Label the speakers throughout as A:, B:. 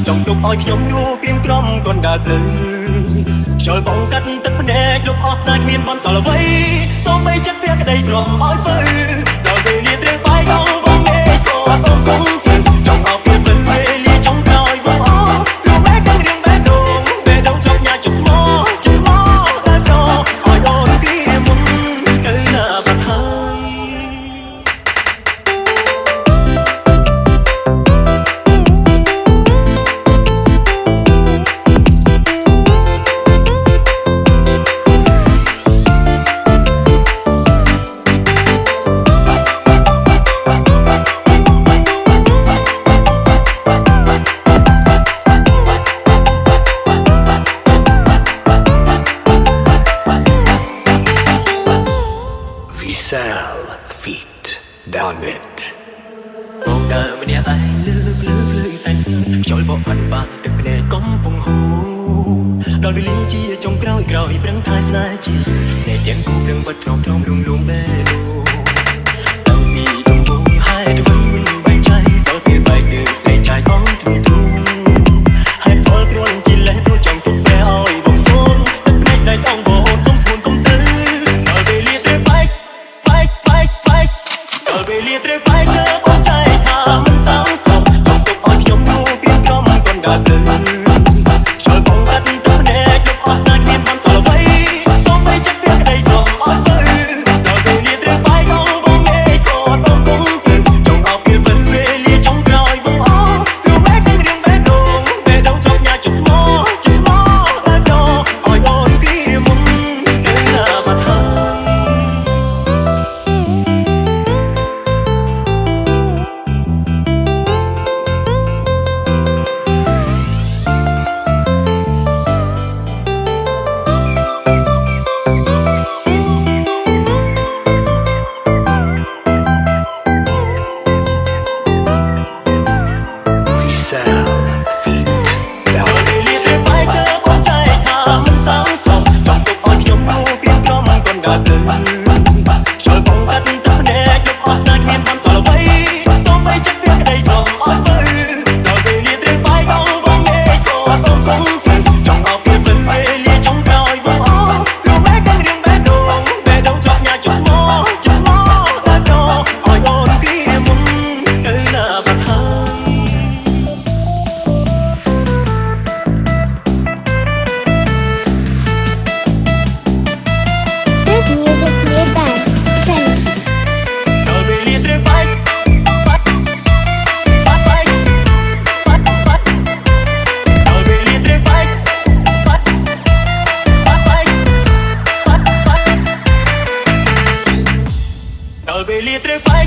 A: ចង់ទុកឲ្យខ្ញុំយូរព្រៀងក្រំកូនដើរទៅខ្យល់បងកាត់ទឹកភ្នែកលុបអស់ស្នេហ៍គ្មានបន្សល់អ្វីសូមបីចិត្តវាក្តីទ្រាំឲ្យទៅដល់ពេលនេះត្រូវបាយដល់បងឯងក៏អត់គង់ទៅចង់អោបពេលពេលលាចង់ក្រោយបងអស់លោកបែកទាំងរៀងបែកដងបែកដងជាប់ញ៉ាជិះស្មោតែប្រឲ្យអូនទីមុនគឺណាបាត់ហើយ
B: feet down it
A: បងដើរម្នាក់ឯងលើសែនស្ងើខ្យល់បក់បាត់បាក់ទឹកភ្នែកកំពុងហូរដល់វេលាជាចុងក្រោយប្រឹងថាស្នេហ៍ជាអ្នកទាំងគូប្រឹងបាត់ទ្រាំលងបេះដូងតាំងពីដំបូងហើយទៅវិញបែកใจដល់ពេលបែកទៅស្រីចាយបងទ្រូហើយពលព្រួនជាលេះព្រោះចង់ទុកបែឲ្យបងសូនទឹកភ្នែកស្ដាយអងបងសូមស្ងួនកុំទៅដល់ពេលលាទៅបែកដល់ពេលលាត្រូវបែកទៅបងចៃថាមិនសងសពចង់ទុកឲ្យខ្ញុំគូព្រៀងក្រំកូនដើរទៅខ្យល់បងកាត់ទឹកភ្នែកលុបអស់ស្នេហ៍គ្មានបន្សល់អ្វីសូមបីចិត្តវាក្តីទ្រាំឲ្យទៅដល់ពេលលាត្រូវបែកដល់បងឯងក៏អត់គង់ទៅចង់អោបពេលពេលលាចង់ក្រោយបងអស់លោកបែកទាំងរៀងបែកដងជាប់ញ៉ាជិះស្មោតែប្រឲ្យអូនទីមុនគឺណាបាត់ហើយ
B: feet down
A: ដល់ពេលលាទៅបែកទៅបងចៃថាមិនសងសពចង់ទុកឲ្យខ្ញុំគូព្រៀងក្រំកូនដើរទៅខ្យល់បងកាត់ទឹកភ្នែកលុបអស់ស្នេហ៍គ្មានបន្សល់អ្វីសូមបីចិត្តវាក្តីទ្រាំឲ្យទៅដល់ពេលលាទៅបែកដល់បងឯងក៏អត់គង់ទៅចង់អោបពេលពេលលាចង់ក្រោយបងអស់លោកបែកទាំងរៀងបែកដងជាប់ញ៉ាជិះស្មោតែប្រឲ្យអូនទីមុនគឺណាបាត់ហើយ
C: This music played by Fenix.
A: ដល់ពេលលាត្រូវបែកដល់ពេលលាត្រូវបែកដល់ពេលលាត្រូវបែក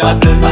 A: ដល់